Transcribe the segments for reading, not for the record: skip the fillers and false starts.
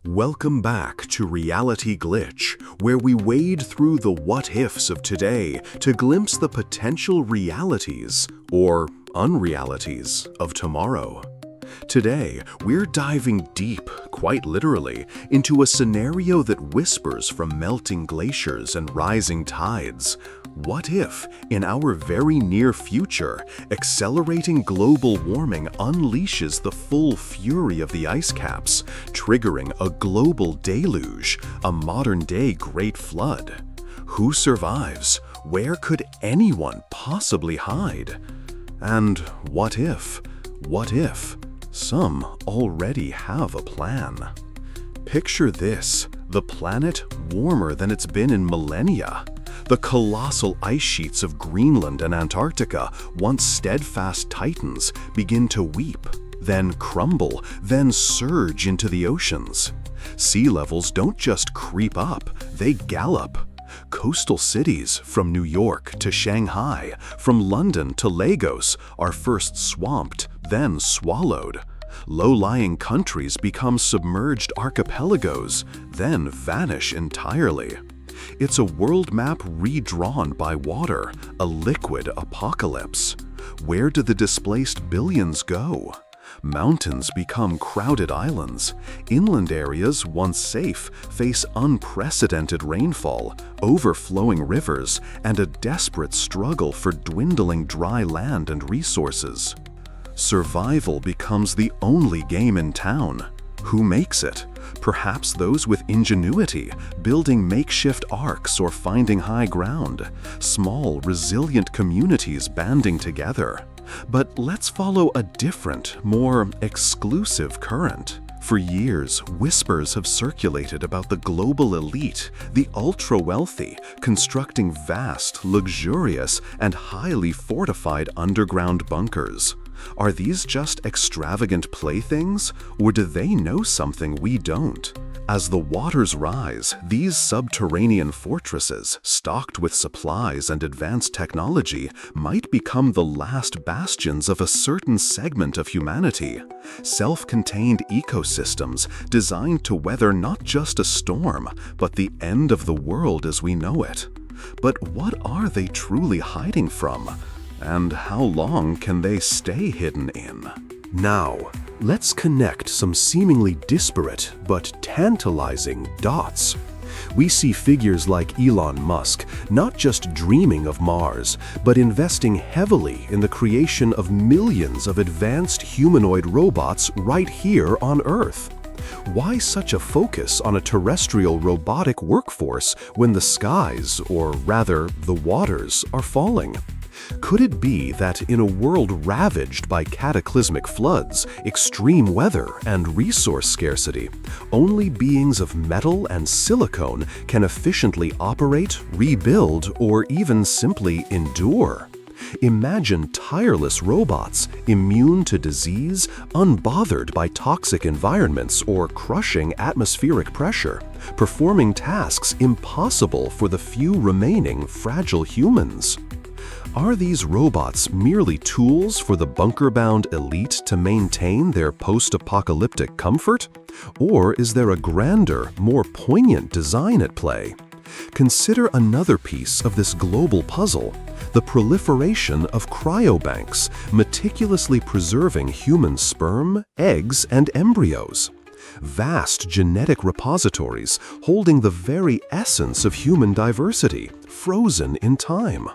Welcome back to Reality Glitch, where we wade through the what-ifs of today to glimpse the potential realities, or unrealities, of tomorrow. Today, we're diving deep, quite literally, into a scenario that whispers from melting glaciers and rising tides. What if, in our very near future, accelerating global warming unleashes the full fury of the ice caps, triggering a global deluge, a modern-day Great Flood? Who survives? Where could anyone possibly hide? And what if some already have a plan? Picture this, the planet warmer than it's been in millennia. The colossal ice sheets of Greenland and Antarctica, once steadfast titans, begin to weep, then crumble, then surge into the oceans. Sea levels don't just creep up, they gallop. Coastal cities, from New York to Shanghai, from London to Lagos, are first swamped, then swallowed. Low-lying countries become submerged archipelagos, then vanish entirely. It's a world map redrawn by water, a liquid apocalypse. Where do the displaced billions go? Mountains become crowded islands. Inland areas, once safe, face unprecedented rainfall, overflowing rivers, and a desperate struggle for dwindling dry land and resources. Survival becomes the only game in town. Who makes it? Perhaps those with ingenuity, building makeshift arks or finding high ground. Small, resilient communities banding together. But let's follow a different, more exclusive current. For years, whispers have circulated about the global elite, the ultra-wealthy, constructing vast, luxurious, and highly fortified underground bunkers. Are these just extravagant playthings, or do they know something we don't? As the waters rise, these subterranean fortresses, stocked with supplies and advanced technology, might become the last bastions of a certain segment of humanity. Self-contained ecosystems designed to weather not just a storm, but the end of the world as we know it. But what are they truly hiding from? And how long can they stay hidden in? Now, let's connect some seemingly disparate but tantalizing dots. We see figures like Elon Musk not just dreaming of Mars, but investing heavily in the creation of millions of advanced humanoid robots right here on Earth. Why such a focus on a terrestrial robotic workforce when the skies, or rather the waters, are falling? Could it be that in a world ravaged by cataclysmic floods, extreme weather, and resource scarcity, only beings of metal and silicone can efficiently operate, rebuild, or even simply endure? Imagine tireless robots, immune to disease, unbothered by toxic environments or crushing atmospheric pressure, performing tasks impossible for the few remaining fragile humans. Are these robots merely tools for the bunker-bound elite to maintain their post-apocalyptic comfort? Or is there a grander, more poignant design at play? Consider another piece of this global puzzle: the proliferation of cryobanks, meticulously preserving human sperm, eggs, and embryos. Vast genetic repositories holding the very essence of human diversity, frozen in time.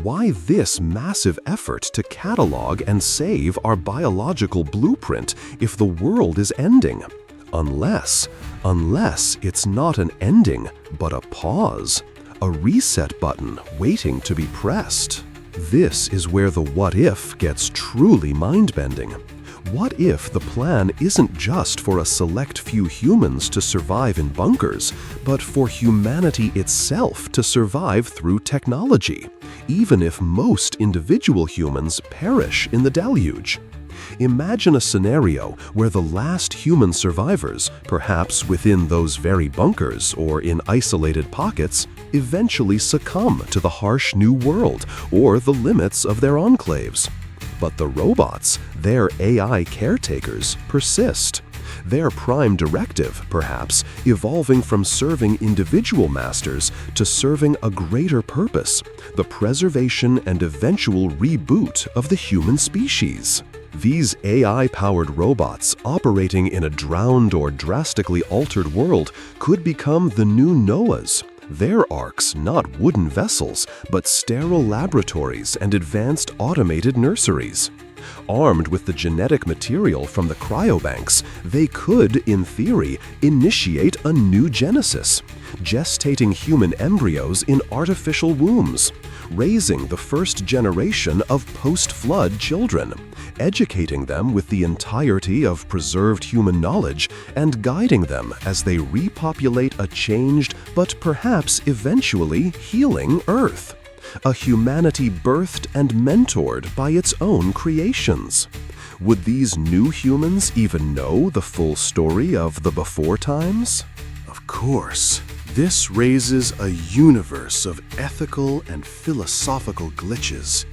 Why this massive effort to catalog and save our biological blueprint if the world is ending? Unless it's not an ending, but a pause, a reset button waiting to be pressed. This is where the what if gets truly mind-bending. What if the plan isn't just for a select few humans to survive in bunkers, but for humanity itself to survive through technology, even if most individual humans perish in the deluge? Imagine a scenario where the last human survivors, perhaps within those very bunkers or in isolated pockets, eventually succumb to the harsh new world or the limits of their enclaves. But the robots, their AI caretakers, persist. Their prime directive, perhaps, evolving from serving individual masters to serving a greater purpose, the preservation and eventual reboot of the human species. These AI-powered robots operating in a drowned or drastically altered world could become the new Noahs. Their arks not wooden vessels, but sterile laboratories and advanced automated nurseries. Armed with the genetic material from the cryobanks, they could, in theory, initiate a new genesis, gestating human embryos in artificial wombs, raising the first generation of post-flood children, educating them with the entirety of preserved human knowledge, and guiding them as they repopulate a changed but perhaps eventually healing Earth. A humanity birthed and mentored by its own creations. Would these new humans even know the full story of the before times? Of course, this raises a universe of ethical and philosophical glitches.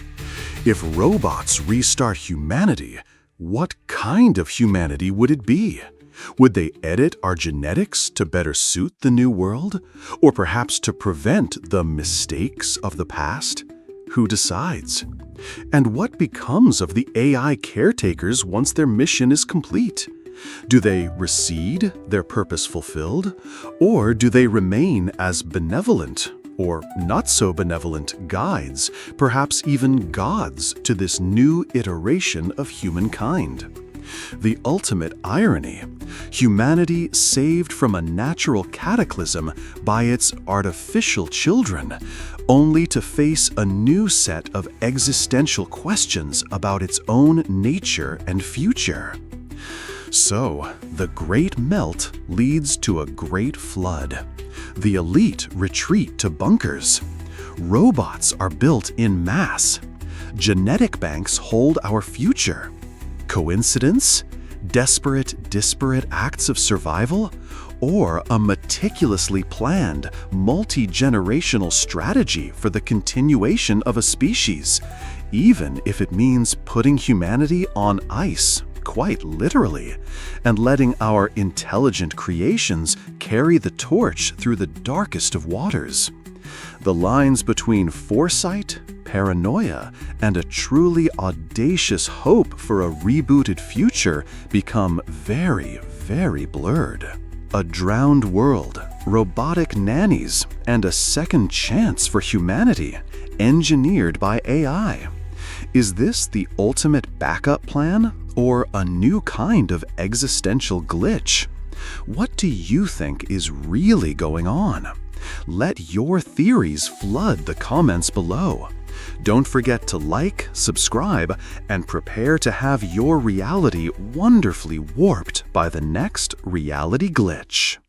If robots restart humanity, what kind of humanity would it be? Would they edit our genetics to better suit the new world? Or perhaps to prevent the mistakes of the past? Who decides? And what becomes of the AI caretakers once their mission is complete? Do they recede, their purpose fulfilled? Or do they remain as benevolent, or not so benevolent guides, perhaps even gods, to this new iteration of humankind? The ultimate irony: humanity saved from a natural cataclysm by its artificial children, only to face a new set of existential questions about its own nature and future. So, the great melt leads to a great flood. The elite retreat to bunkers. Robots are built in mass. Genetic banks hold our future. Coincidence? Desperate, disparate acts of survival? Or a meticulously planned, multi-generational strategy for the continuation of a species, even if it means putting humanity on ice, quite literally, and letting our intelligent creations carry the torch through the darkest of waters? The lines between foresight, paranoia, and a truly audacious hope for a rebooted future become very, very blurred. A drowned world, robotic nannies, and a second chance for humanity, engineered by AI. Is this the ultimate backup plan, or a new kind of existential glitch? What do you think is really going on? Let your theories flood the comments below. Don't forget to like, subscribe, and prepare to have your reality wonderfully warped by the next reality glitch.